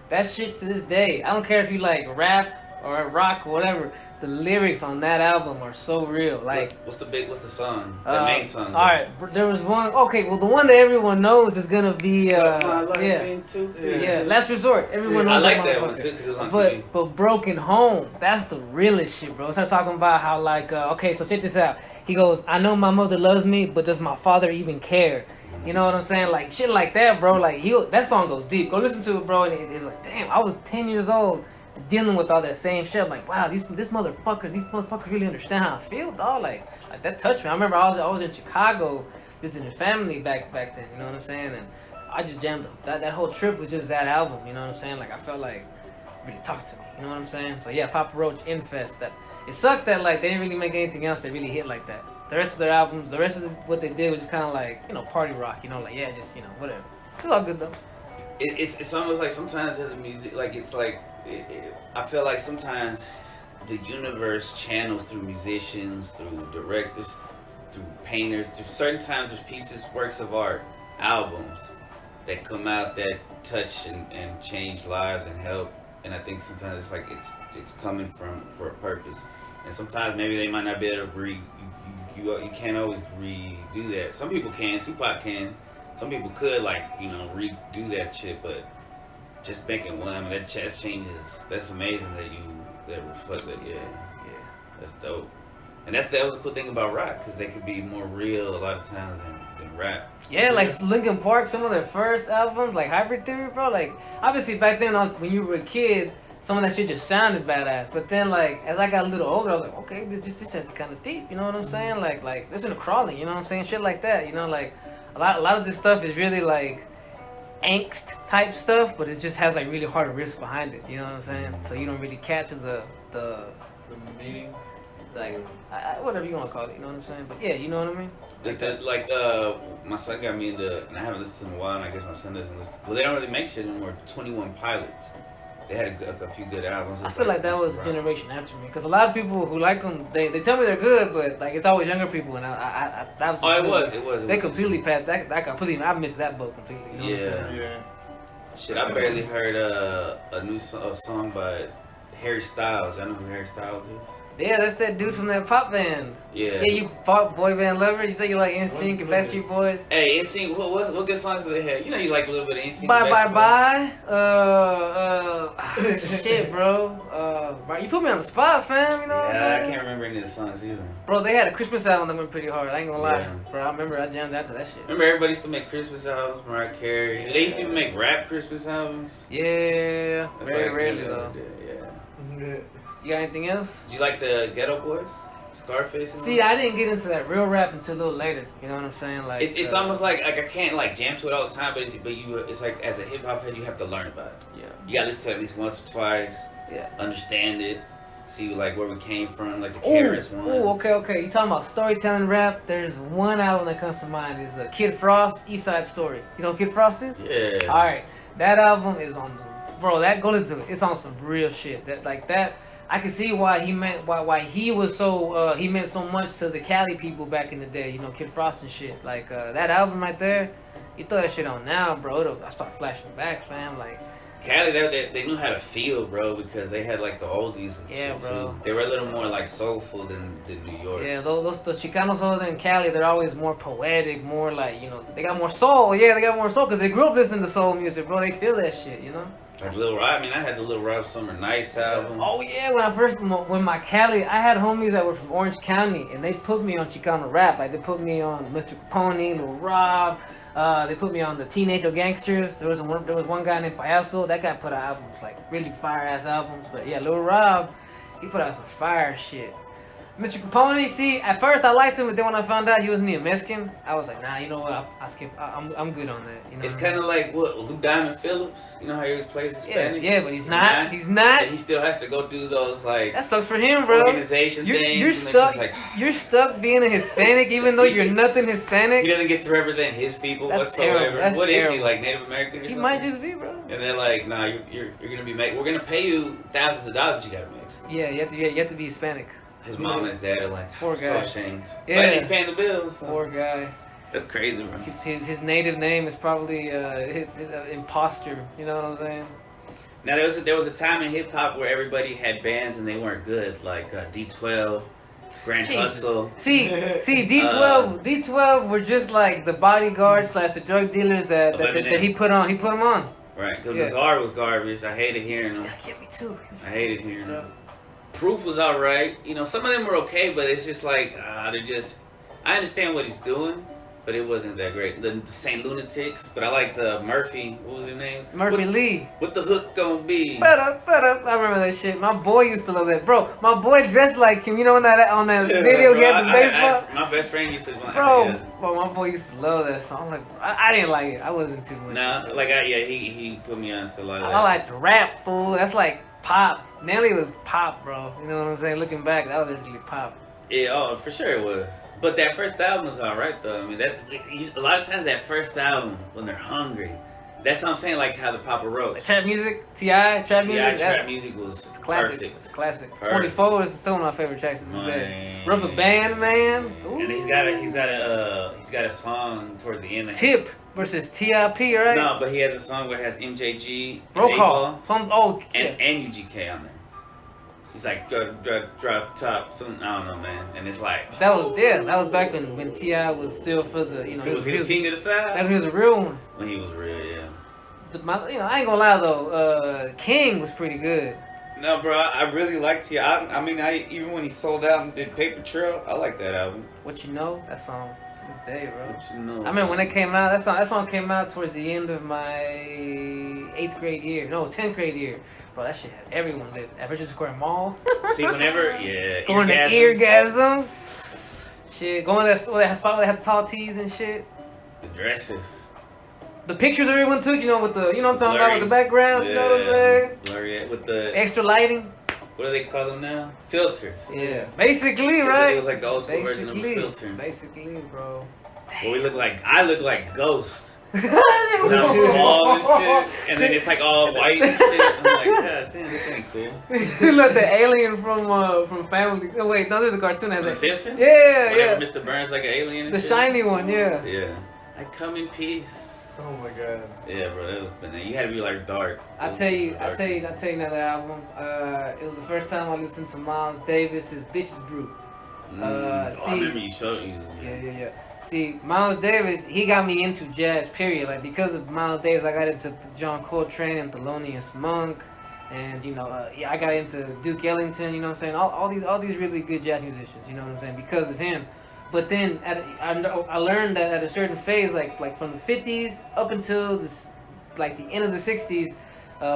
That shit to this day, I don't care if you like rap or rock or whatever, the lyrics on that album are so real. Like, what's the song? The main song. Alright, there was one, okay, well the one that everyone knows is gonna be, Cut my life yeah. into pieces. Yeah, Last Resort. Everyone I knows like that motherfucker. one too because it was on TV. But Broken Home, that's the realest shit, bro. Starts talking about how like, okay, so check this out. He goes, I know my mother loves me, but does my father even care? You know what I'm saying? Like shit like that, bro. Like that song goes deep. Go listen to it, bro. And it's like, damn, I was 10 years old dealing with all that same shit. I'm like, wow, these motherfuckers really understand how I feel, dog. Like that touched me. I remember I was in Chicago visiting family back then. You know what I'm saying? And I just jammed that whole trip was just that album. You know what I'm saying? Like I felt like it really talked to me. You know what I'm saying? So yeah, Papa Roach, Infest. That it sucked that like they didn't really make anything else that really hit like that. The rest of their albums, the rest of what they did was just kind of like, you know, party rock. You know, like yeah, just you know whatever. It was all good though. It's almost like sometimes as a music, like it's like I feel like sometimes the universe channels through musicians, through directors, through painters. There's certain times there's pieces, works of art, albums that come out that touch and change lives and help. And I think sometimes it's like it's coming for a purpose. And sometimes maybe they might not be able to you can't always redo that. Some people can. Tupac can. Some people could redo that shit, but just making one, I mean, that changes. That's amazing that reflect that. Yeah, that's dope. And that was a cool thing about rock, because they could be more real a lot of times than rap. Yeah, like Linkin Park, some of their first albums, like Hybrid Theory, bro. Like obviously back then, when you were a kid, some of that shit just sounded badass. But then, like as I got a little older, I was like, okay, this is kind of deep. You know what I'm saying? Like listen to Crawling. You know what I'm saying? Shit like that. You know, like a lot of this stuff is really like angst type stuff, but it just has like really hard riffs behind it. You know what I'm saying? So you don't really catch the meaning, like whatever you want to call it. You know what I'm saying? But yeah, you know what I mean? My son got me into, and I haven't listened in a while, and I guess my son doesn't listen. Well, they don't really make shit anymore. 21 Pilots. They had a few good albums. I feel like that was a generation after me, because a lot of people who like them, they tell me they're good, but like it's always younger people, and that was. Oh, it was. They completely passed that completely. I missed that boat completely. You know what I'm saying? Yeah. Shit, I barely heard a new song by Harry Styles. I know who Harry Styles is. Yeah, that's that dude from that pop band. Yeah. Yeah, you bought boy band lover. You say you like NSYNC and Backstreet Boys. Hey, NSYNC. What good songs do they have? You know you like a little bit of NSYNC. Bye. Shit, bro. You put me on the spot, fam. You know what I'm saying? I can't remember any of the songs either. Bro, they had a Christmas album that went pretty hard. I ain't gonna lie. Yeah. Bro, I remember I jammed out to that shit. Remember everybody used to make Christmas albums, Mariah Carey. They used to even make rap Christmas albums. Yeah, That's very like rarely what though. they did, yeah. You got anything else? Did you like the Ghetto Boys? Scarface? See, I didn't get into that real rap until a little later. You know what I'm saying? Like It's almost like I can't like jam to it all the time, but it's like as a hip hop head you have to learn about it. Yeah. You gotta listen to it at least once or twice. Yeah. Understand it. See like where we came from, like the KRS One. Oh, okay. You talking about storytelling rap? There's one album that comes to mind is Kid Frost, East Side Story. You know who Kid Frost is? Yeah. All right, that album is on, bro. Go listen to it. It's on some real shit. That I can see why he was so he meant so much to the Cali people back in the day. You know, Kid Frost and shit. Like that album right there. You throw that shit on now, bro. I start flashing back, fam. Like Cali, they knew how to feel, bro, because they had like the oldies and shit bro. too. They were a little more like soulful than New York. Yeah, those Chicanos other than Cali, they're always more poetic, more like, you know, they got more soul. Yeah, they got more soul because they grew up listening to soul music, bro. They feel that shit, you know. Like Lil Rob, I had the Lil Rob Summer Nights album. Oh yeah, when my Cali, I had homies that were from Orange County, and they put me on Chicano rap. Like they put me on Mr. Capone, Lil Rob. They put me on the Teenage Gangsters. There was one guy named Payaso. That guy put out albums, like really fire ass albums. But yeah, Lil Rob, he put out some fire shit. Mr. Capone, see, at first I liked him, but then when I found out he wasn't even Mexican, I was like, nah, you know what? I skip. I'm good on that. You know it's kind of like what Lou Diamond Phillips. You know how he always plays Hispanic. Yeah, but he's not. He's not. But he still has to go do those like that sucks for him, bro. Organization things. You're stuck. Like, you're stuck being a Hispanic, even though you're nothing Hispanic. He doesn't get to represent his people That's whatsoever. terrible. That's What terrible. is he, like Native American or He something? might just be, bro. And they're like, nah, you're gonna be we're gonna pay you thousands of dollars, but you gotta mix. Yeah, you have to be Hispanic. His mom and his dad are like, Poor so guy. ashamed. Yeah. But he's paying the bills. So. Poor guy. That's crazy, bro. His native name is probably imposter. You know what I'm saying? Now there was a time in hip hop where everybody had bands and they weren't good, like D12, Grand Jesus. Hustle. See, D12 were just like the bodyguards / the drug dealers that he put on. He put them on. Right, because Yeah. Bizarre was garbage. I hated hearing them. Yeah, me too. I hated hearing them. Proof was alright. You know, some of them were okay, but it's just like they're just. I understand what he's doing, but it wasn't that great. The Saint Lunatics, but I liked Murphy. What was his name? Murphy Lee. What the hook gonna be? But up. I remember that shit. My boy used to love that, bro. My boy dressed like him. You know, on that video, he had the baseball. My best friend used to. Bro, my boy used to love that song. I'm like, I didn't like it. I wasn't too much. Nah, like he put me on to a lot of that. I like to rap, fool. That's like pop. Nelly was pop, bro. You know what I'm saying? Looking back, that was basically pop. Yeah, oh, for sure it was. But that first album was alright though. I mean, a lot of times that first album when they're hungry, that's what I'm saying. Like how the Papa wrote. Like trap music, T.I. trap music. Trap music was classic. perfect. It's classic. Perfect. 44 is still one of my favorite tracks. Rubber Band, man. Ooh. And he's got a song towards the end. Like, Tip versus T.I.P. Right? No, but he has a song where it has MJG, Roll call. and UGK on there. He's like drop top, something I don't know, man. And it's like that was back when T.I. was still for the was he the king of the South? Back when he was a real one. When he was real, yeah. I ain't gonna lie though, King was pretty good. No, bro, I really liked T.I. I mean, even when he sold out and did Paper Trail, I like that album. What you know? That song to this day, bro. What you know? I mean, when it came out, that song came out towards the end of my 10th grade year. Bro, that shit had everyone lit at Richard Square Mall. See, going to Eargasm. Shit, going to that spot where they had the tall tees and shit. The dresses. The pictures everyone took, with the, you know what I'm talking about, with the background, you know what I'm saying? Blurry, with the extra lighting. What do they call them now? Filters. Yeah, basically, right? It was like the old school version of a filter. Basically, bro. Well, I look like Ghost. Ball and shit, and then it's like all white and shit. I'm like, God damn, this ain't cool. You look the alien from Family. Oh wait, no, there's a cartoon that has The Simpsons. Yeah. Mr. Burns like an alien. And the shit. shiny one, yeah. Yeah. I come in peace. Oh my god. Yeah, bro, that was bananas. You had to be like dark. I tell you another album. It was the first time I listened to Miles Davis's Bitches Brew. I remember you showed you. Yeah. See, Miles Davis, he got me into jazz, period. Like, because of Miles Davis, I got into John Coltrane and Thelonious Monk. And, I got into Duke Ellington, you know what I'm saying? All these really good jazz musicians, you know what I'm saying? Because of him. But then, I learned that at a certain phase, like from the 50s up until the end of the 60s,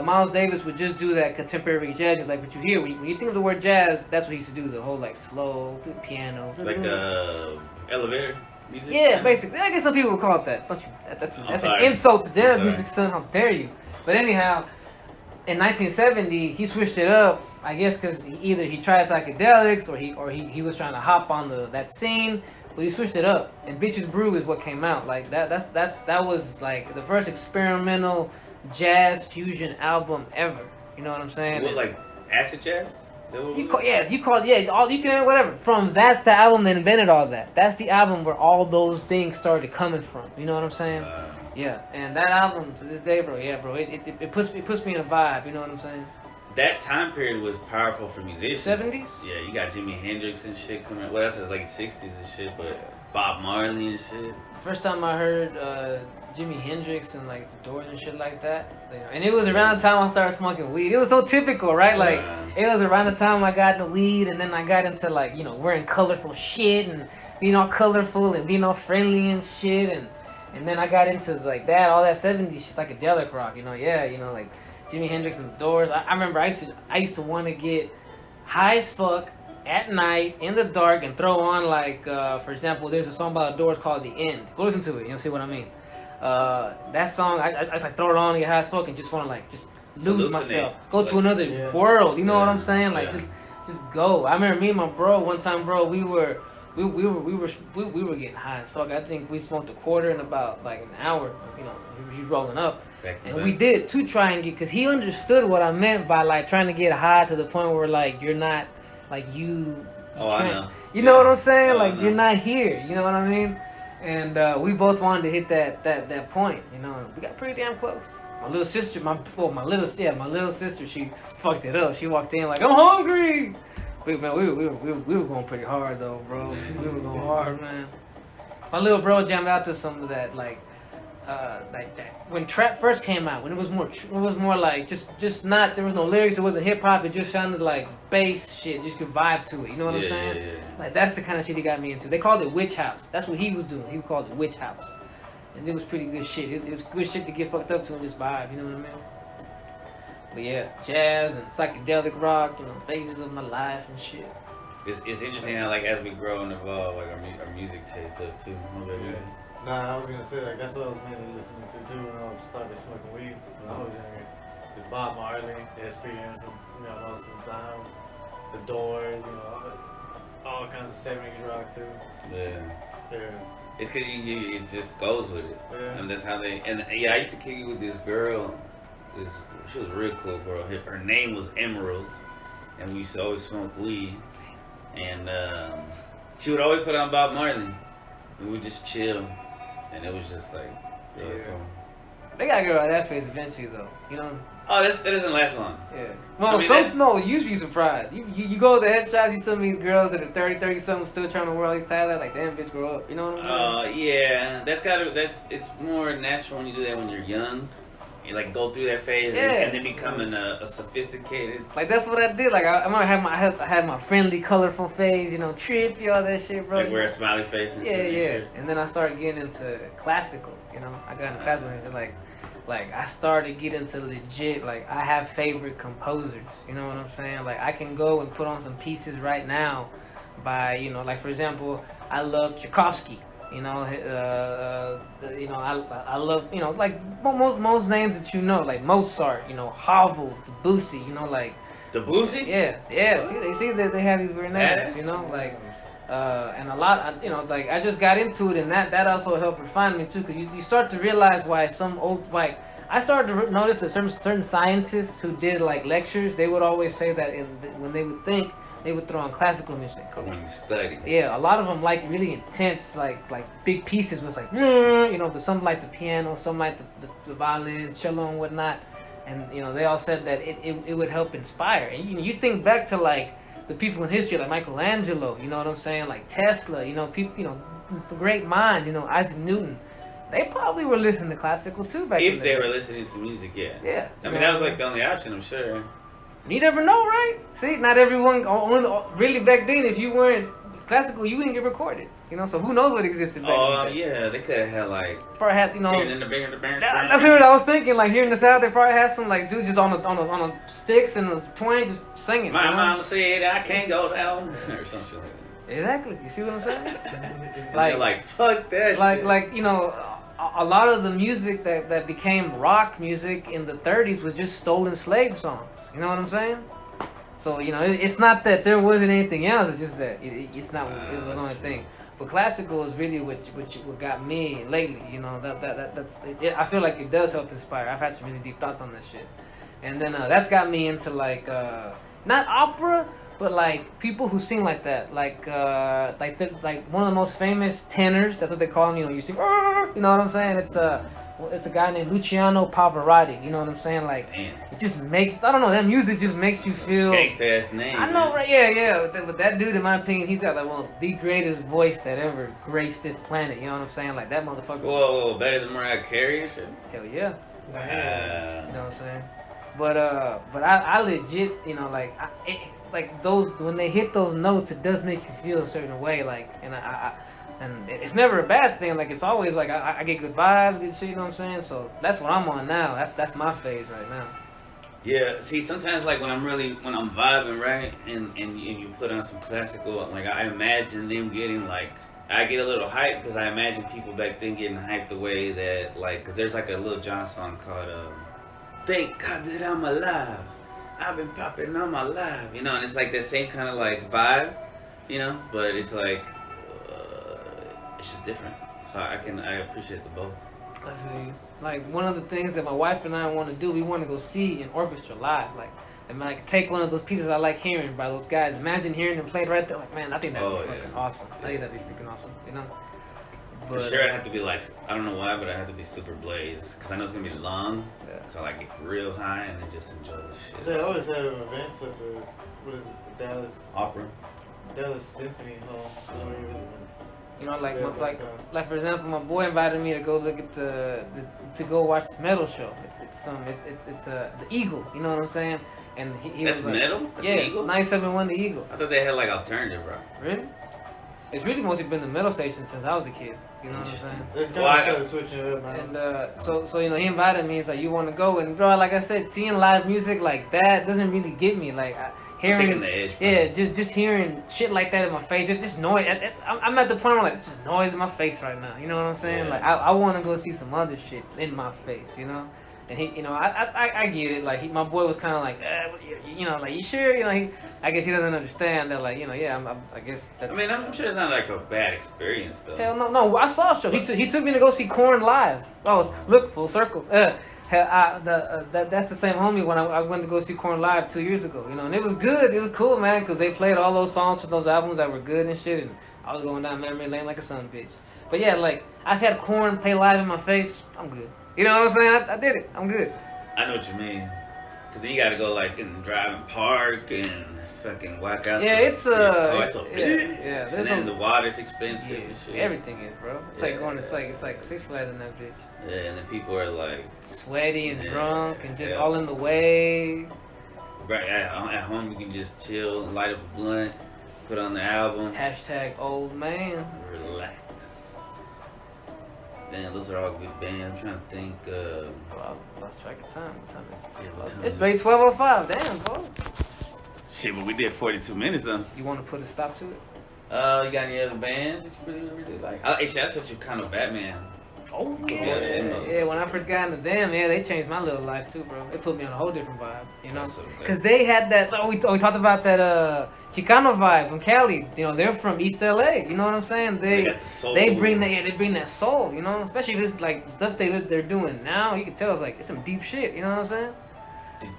Miles Davis would just do that contemporary jazz, like what you hear. When you think of the word jazz, that's what he used to do, the whole, slow piano. Like the elevator music? Yeah, basically. I guess some people would call it that. Don't you? That's an insult to jazz music, son. How dare you? But anyhow, in 1970, he switched it up. I guess because either he tried psychedelics or he was trying to hop on that scene. But he switched it up, and Bitches Brew is what came out. Like that was like the first experimental jazz fusion album ever. You know what I'm saying? What, like acid jazz? You can whatever. From that's the album that invented all that. That's the album where all those things started coming from. You know what I'm saying? Yeah, and that album to this day, bro. Yeah, bro. It puts me in a vibe. You know what I'm saying? That time period was powerful for musicians. 70s? Yeah, you got Jimi Hendrix and shit coming. Well, that's like 60s and shit, but Bob Marley and shit. First time I heard Jimi Hendrix and the Doors and shit like that, and it was around the time I started smoking weed. It was so typical, right? It was around the time I got into weed, and then I got into wearing colorful shit and being all colorful and being all friendly and shit, and then I got into that, all that 70s shit, psychedelic rock, Jimi Hendrix and the Doors. I remember I used to want to get high as fuck at night in the dark and throw on like, for example, there's a song by The Doors called "The End." Go listen to it. You'll see what I mean. That song, I like throw it on, get high as fuck, and just want to like just lose myself, go to another world. You know what I'm saying? Like just go. I remember me and my bro one time, bro. We were getting high as fuck. I think we smoked a quarter in about like an hour. You know, he's rolling up, and we did it to try and get, because he understood what I meant by like trying to get high to the point where like you're not like you. I know. You know what I'm saying? Like you're not here. You know what I mean? And we both wanted to hit that point. You know, we got pretty damn close. My little sister, my little sister, she fucked it up. She walked in like, I'm hungry. We were going pretty hard though, bro. We were going hard, man. My little bro jammed out to some of that like that when trap first came out, when it was more like just not, there was no lyrics, it wasn't hip hop, it just sounded like bass shit. You could vibe to it. You know what I'm saying? Yeah. Like that's the kind of shit he got me into. They called it Witch House. That's what he was doing. He called it Witch House. And it was pretty good shit. It's good shit to get fucked up to and just vibe, you know what I mean? But yeah, jazz and psychedelic rock, you know, phases of my life and shit. It's interesting how, like, as we grow and evolve, like, our music taste does too. Nah, I was gonna say, like, that's what I was mainly listening to too when I started smoking weed when I was younger. The Bob Marley, the SPMs, you know, most of the time. The Doors, you know, all kinds of 70s rock too. Yeah. Yeah. It's because it just goes with it. Yeah. And that's how they, and yeah, I used to kick it with this girl. She was a real cool girl. Her name was Emerald. And we used to always smoke weed. And she would always put on Bob Marley. We would just chill. And it was just like, really cool. They gotta go out that phase eventually though, you know? Oh, that doesn't last long. Yeah. Well, you should be surprised. You go to the headshots, you see some of these girls that are 30 something still trying to wear all these ties, like, damn, bitch, grow up. You know what I'm saying? Yeah. It's more natural when you do that when you're young. You like go through that phase and then becoming a sophisticated. Like that's what I did. Like I remember I had my friendly, colorful phase, you know, trippy, all that shit, bro. Like wear a smiley face and shit. And then I started getting into classical. You know, I got into classical and like I started getting into legit. Like I have favorite composers. You know what I'm saying? Like I can go and put on some pieces right now by, you know, like for example, I love Tchaikovsky. You know, I love, you know, like most names that you know, like Mozart, you know, Havel, Debussy, you know, like. Debussy? Yeah. See that they have these weird names, you know, like, and a lot, you know, like I just got into it, and that also helped refine me too, because you start to realize why some old, like, I started to notice that certain scientists who did like lectures, they would always say that when they would think, they would throw on classical music. When you study. Yeah, a lot of them like really intense, like big pieces was like, you know, but some like the piano, some like the violin, cello and whatnot. And, you know, they all said that it would help inspire. And, you know, you think back to like the people in history like Michelangelo, you know what I'm saying? Like Tesla, you know, people, you know, great minds, you know, Isaac Newton. They probably were listening to classical too back then. If they were listening to music, yeah. Yeah. I mean, that was like the only option, I'm sure. You never know, right? See, not everyone, really back then, if you weren't classical, you wouldn't get recorded. You know, so who knows what existed back then. Oh, yeah, they could have had like. Probably had, you know. That's what I was thinking. Like here in the South, they probably had some like dudes just on a sticks and a twang just singing. My mama said I can't go down or some shit like that. Exactly. You see what I'm saying? like fuck that shit. Like, you know, a lot of the music that became rock music in the 30s was just stolen slave songs. You know what I'm saying? So, you know, it's not that there wasn't anything else. It's just that it's not. It was the only thing. But classical is really what got me lately. You know, that's. I feel like it does help inspire. I've had some really deep thoughts on that shit, and then that's got me into like not opera, but like people who sing like that, like one of the most famous tenors. That's what they call them. You know, you sing. You know what I'm saying? It's a guy named Luciano Pavarotti. You know what I'm saying? Like, damn. It just makes, I don't know, that music just makes you feel. Gangsta ass name. I know, right? Yeah. But that dude, in my opinion, he's got like one of the greatest voice that ever graced this planet. You know what I'm saying? Like that motherfucker. Whoa, better than Mariah Carey and shit. Hell yeah. You know what I'm saying? But I legit, you know, like those, when they hit those notes, it does make you feel a certain way. Like, and it's never a bad thing. Like, it's always like I get good vibes, good shit. You know what I'm saying? So that's what I'm on now. That's my phase right now. Yeah, see, sometimes like when I'm vibing, right, and you put on some classical, like I imagine them getting like, I get a little hyped because I imagine people back then getting hyped the way that like, because there's like a Lil Jon song called "Thank God That I'm Alive, I've been popping on my life," you know, and it's like that same kind of like vibe, you know, but it's like it's just different. So I appreciate the both. I feel you. Like one of the things that my wife and I want to do, we want to go see an orchestra live, like. And like take one of those pieces I like hearing by those guys. Imagine hearing them played right there. Like, man, I think that'd be fucking awesome. I think that'd be freaking awesome. You know. But, for sure, I'd have to be like, I don't know why, but I have to be super blazed because I know it's gonna be long. Yeah. So I like get real high and then just enjoy the shit. They always have events at the the Dallas Opera. Dallas Symphony Hall. You know, like for example, my boy invited me to go look at to go watch this metal show. It's the Eagle. You know what I'm saying? And he that's was like, metal? Yeah, the Eagle? 971 The Eagle. I thought they had like alternative rock. Really? It's really mostly been the metal station since I was a kid. You know what I'm saying? They've kind of started switching it up now. And so you know, he invited me. He's like, you want to go? And bro, like I said, seeing live music like that doesn't really get me. Like hearing the edge, bro. yeah, just hearing shit like that in my face, just noise. I'm at the point where like it's just noise in my face right now. You know what I'm saying? Yeah. Like I want to go see some other shit in my face. You know? And he, you know, I get it. Like my boy was kind of like, you know, like you sure? You know, I guess he doesn't understand that. Like, you know, yeah, I guess. That's, I mean, I'm sure it's not like a bad experience though. Hell no. I saw a show. He took me to go see Korn live. Oh, look, full circle. That's the same homie when I went to go see Korn live 2 years ago. You know, and it was good. It was cool, man, because they played all those songs from those albums that were good and shit. And I was going down memory lane like a son bitch. But yeah, like I've had Korn play live in my face. I'm good. You know what I'm saying? I did it. I'm good. I know what you mean. Cause then you gotta go like in driving park and fucking walk out. Yeah, it's yeah. And then the water's expensive yeah, and shit. Everything is, bro. It's like going. It's like Six Flags in that bitch. Yeah, and then people are like sweaty and drunk and just all in the way. Right at home, you can just chill, light up a blunt, put on the album. # old man. Relax. Damn, those are all good bands. I'm trying to think. Well, I lost track of time. What time is it? Yeah, It's barely 12:05. Damn, bro. Shit, but we did 42 minutes though. You want to put a stop to it? You got any other bands that you really like? Actually, I took you kind of Batman. Oh yeah. When I first got into them, they changed my little life too, bro. It put me on a whole different vibe, you know. Because they had that. We talked about that Chicano vibe from Cali. You know, they're from East LA. You know what I'm saying? They bring that soul. You know, especially this like stuff they're doing now. You can tell it's some deep shit. You know what I'm saying?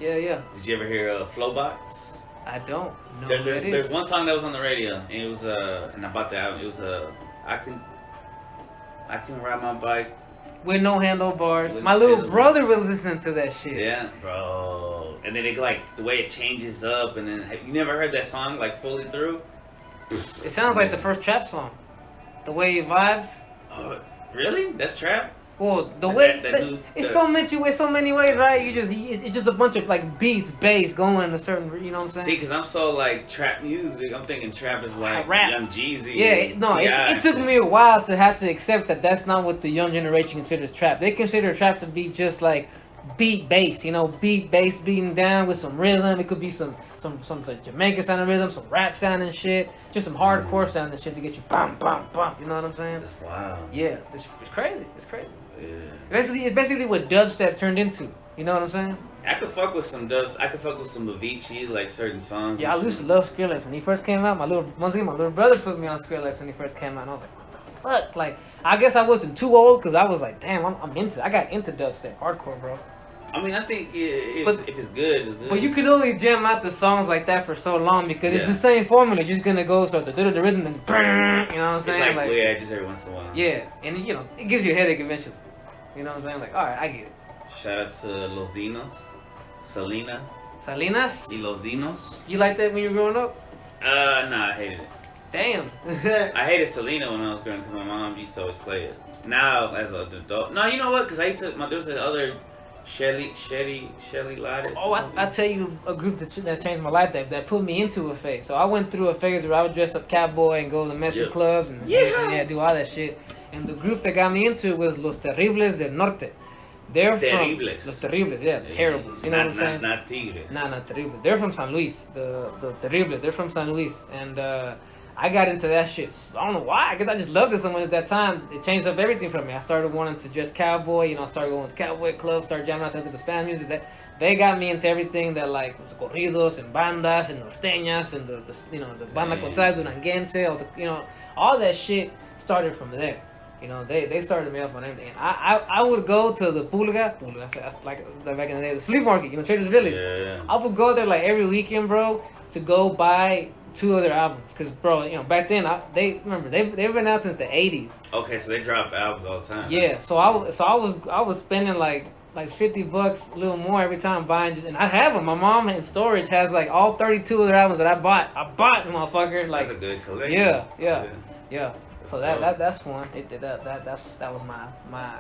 Yeah. Did you ever hear Flowbots? I don't know. There's one song that was on the radio, and it was and about the album. It was I can ride my bike with no handlebars. My little brother was listening to that shit. Yeah, bro. And then it like the way it changes up, and then you never heard that song like fully through? It sounds like the first trap song. The way it vibes. Oh, really? That's trap? Well, it's so many ways, right? It's just a bunch of like beats, bass going in a certain, you know what I'm saying? See, because I'm so like trap music, I'm thinking trap is like rap. Young Jeezy. Yeah, no, it took me a while to have to accept that that's not what the young generation considers trap. They consider trap to be just like beat bass, you know, beat bass beating down with some rhythm. It could be some Jamaican sounding rhythm, some rap sounding shit, just some hardcore sounding shit to get you bum bum bum. You know what I'm saying? That's wild. Yeah, it's crazy. It's crazy. Yeah. It's basically what dubstep turned into. You know what I'm saying? I could fuck with some dubstep. I could fuck with some Avicii, like certain songs. Yeah, I used to love Skrillex when he first came out. My little brother put me on Skrillex when he first came out, and I was like, what the fuck? Like, I guess I wasn't too old because I was like, damn, I got into dubstep hardcore, bro. I mean, I think if it's good, it's good. But you can only jam out the songs like that for so long because it's the same formula. You're just gonna go start the rhythm and you know what I'm saying? It's like yeah, just every once in a while. Yeah, and you know, it gives you a headache eventually. You know what I'm saying? Like, alright, I get it. Shout out to Los Dinos, Selena. Salinas? Y Los Dinos. You like that when you were growing up? Nah, I hated it. Damn. I hated Selena when I was growing up because my mom used to always play it. Now, as an adult, no, you know what? Because there was the other Shelly Lattice. Oh, I tell you a group that changed my life that put me into a phase. So I went through a phase where I would dress up cowboy and go to messy clubs and do all that shit. And the group that got me into it was Los Terribles del Norte. They're Terribles. from Los Terribles, yeah, the Terribles. You know what I'm saying? Not Tigres. Not Terribles. They're from San Luis. The Terribles. They're from San Luis, and I got into that shit. I don't know why. I guess I just loved it so much at that time. It changed up everything for me. I started wanting to dress cowboy. I started going to cowboy clubs. Started jamming out to the Spanish music. That they got me into everything that like was corridos and bandas and norteñas and the banda consal duranguense. All that shit started from there. They started me up on everything. I would go to the Pulga, that's like back in the day, the flea market, Traders Village. Yeah. I would go there like every weekend, bro, to go buy 2 other albums. Cause, bro, back then they've been out since the 80s. Okay, so they drop albums all the time. Yeah, so I was spending like $50, a little more every time buying. And I have them. My mom in storage has like all 32 other albums that I bought. Motherfucker. Like, that's a good collection. Yeah. So that's one. That was my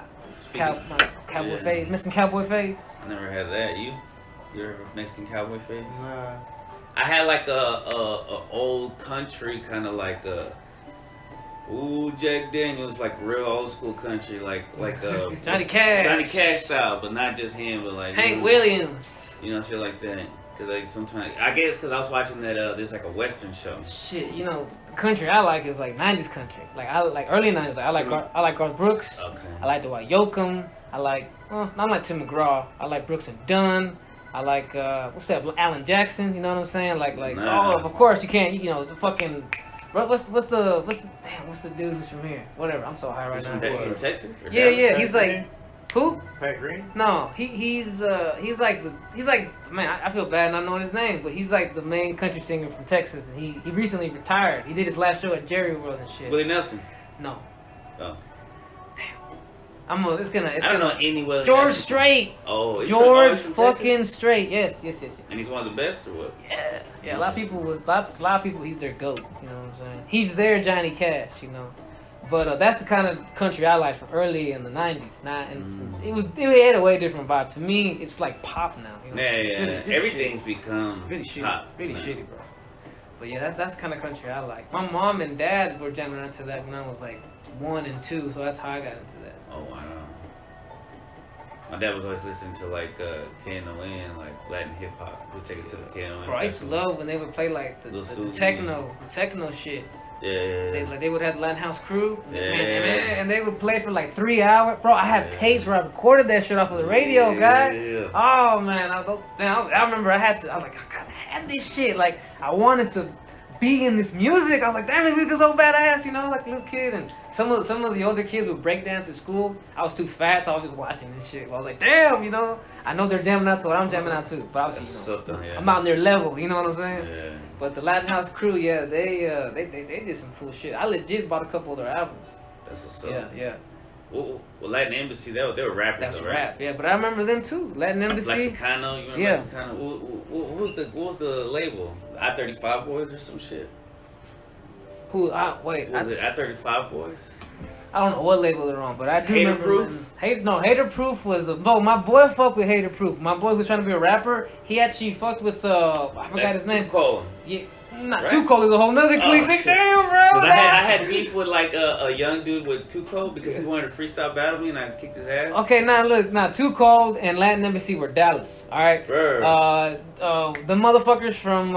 cowboy phase, Mexican cowboy phase. I never had that. Your Mexican cowboy phase? Nah. I had like a old country kind of like Jack Daniels, like real old school country, like Johnny Cash style, but not just him, but like Hank Williams. Shit like that. Cause like sometimes I guess because I was watching that there's like a Western show. Shit, the country I like is like 90s country. Like I like early 90s. I like Garth Brooks. Okay. I like Dwight Yoakam. I like not like Tim McGraw. I like Brooks and Dunn. I like what's that? Alan Jackson. You know what I'm saying? Of course you can't. The fucking. What's the dude who's from here? Whatever. I'm so high right now. He's from Texas. Yeah. He's like. Who? Pat Green? No, he's like man. I feel bad not knowing his name, but he's like the main country singer from Texas, and he recently retired. He did his last show at Jerry World and shit. Willie Nelson. No. Oh. I don't know any Willie George Nelson. Strait. Oh, George from fucking Texas? Strait. Yes. And he's one of the best, or what? Yeah. A lot of people. He's their goat. You know what I'm saying? He's their Johnny Cash. But that's the kind of country I like from early in the 90s. It had a way different vibe. To me, it's like pop now. Yeah. Really Everything's shitty. become Really shitty. pop. Really shitty, bro. But yeah, that's the kind of country I like. My mom and dad were jamming into that when I was like 1 and 2, so that's how I got into that. Oh, wow. My dad was always listening to like KNON, like Latin hip hop. We'd take it to the KNON. Bro, I used to love when they would play like the techno shit. Yeah. They would have the Latin House Crew. Yeah. And they would play for like 3 hours. Bro, I have tapes where I recorded that shit off of the radio, guy. Yeah. Oh man, I remember I was like, I gotta have this shit. Like I wanted to be in this music. I was like, damn, this is so badass, like a little kid. And some of the older kids would break dance at school. I was too fat, so I was just watching this shit. I was like, damn, I know they're jamming out to it. I'm jamming out too, but obviously, I'm out on their level. You know what I'm saying? Yeah. But the Latin House Crew, yeah, they did some cool shit. I legit bought a couple of their albums. That's what's up. Yeah. Well, Latin Embassy, they were rappers. That's though, right? rap. Yeah, but I remember them too. Latin Embassy. Lexicano, you remember Lexicano? What was the label? I-35 Boys or some shit? Who? Was it I-35 Boys? I don't know what label they're on, but I do Hater remember. Proof? Hater Proof was my boy fucked with Hater Proof. My boy who was trying to be a rapper, he actually fucked with I forgot his name. Too Cold. Yeah, not right? Too Cold is a whole nother clique. Shit. Damn, bro. I had beef with like a young dude with Too Cold because he wanted to freestyle battle me and I kicked his ass. Okay, now Too Cold and Latin Embassy were Dallas. All right. Bro. The motherfuckers from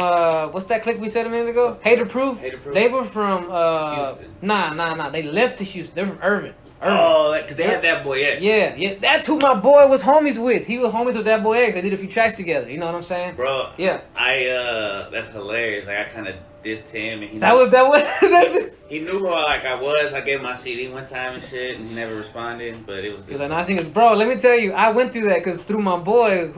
what's that clique we said a minute ago? Hater Proof. They were from Houston. Nah. They left to Houston. They're from Irvin. Oh, because they had that boy X. Yeah. That's who my boy was homies with. He was homies with that boy X. They did a few tracks together. You know what I'm saying? Bro. Yeah. That's hilarious. Like I kind of dissed him, and he he knew who I was. I gave him my CD one time and shit, and he never responded. But it was. He's like, I think it's bro. Let me tell you, I went through that because through my boy,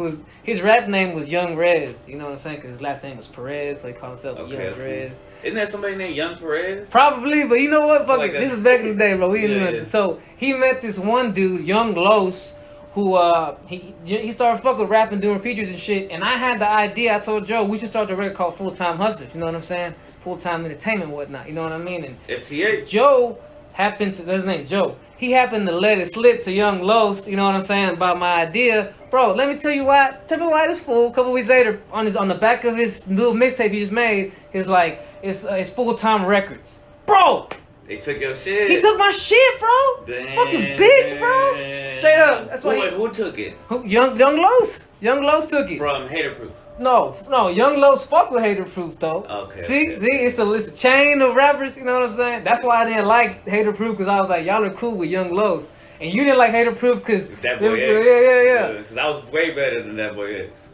his rap name was Young Rez. You know what I'm saying? Because his last name was Perez, so he called himself Young Rez. Isn't there somebody named Young Perez? Probably, but you know what? Fuck like it. This is back in the day, bro. We didn't know. Yeah. So he met this one dude, Young Los, who he started fucking with rapping, doing features and shit. And I had the idea. I told Joe we should start a record called Full Time Hustlers. You know what I'm saying? Full time entertainment, and whatnot. You know what I mean? And FTA. Joe happened to. That's his name, Joe. He happened to let it slip to Young Los. You know what I'm saying about my idea, bro. Let me tell you why. Tell me why this fool. A couple weeks later, on the back of his little mixtape he just made, is like it's Full Time Records, bro. They took your shit. He took my shit, bro. Damn. Fucking bitch, bro. Straight up. That's why. Who took it? Young Los. Young Los took it. From Haterproof. No, Young Los fuck with Haterproof though. Okay. See, okay. it's a chain of rappers. You know what I'm saying? That's why I didn't like Haterproof because I was like, y'all are cool with Young Los, and you didn't like Haterproof because That Boy X. Yeah. Because I was way better than That Boy X.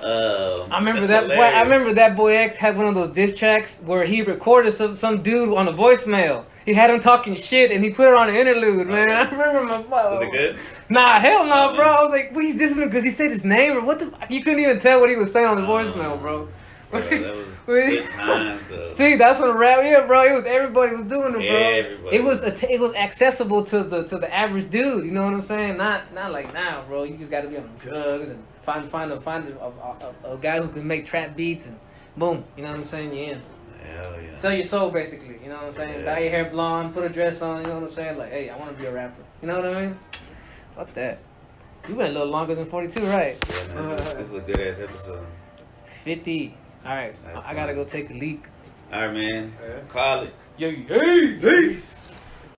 I remember that boy. I remember That Boy X had one of those diss tracks where he recorded some dude on a voicemail. He had him talking shit and he put it on an interlude, man. I remember my Was it good? Nah, hell no, bro. I was like, what, he's dissing him because he said his name or what the? You couldn't even tell what he was saying on the voicemail, bro. Bro, that was good times, though. See, that's what rap. Yeah, bro. It was everybody was doing it, bro. Everybody. It was accessible to the average dude. You know what I'm saying? Not like now, bro. You just got to be on drugs and find a guy who can make trap beats and boom. You know what I'm saying? You're in. Hell yeah. Sell your soul, basically. You know what I'm saying? Yeah. Dye your hair blonde, put a dress on. You know what I'm saying? Like, hey, I want to be a rapper. You know what I mean? Fuck that. You went a little longer than 42, right? Yeah, man, this is a good ass episode. 50. All right, I gotta go take a leak. All right, man. Yeah. Call it. Hey, peace.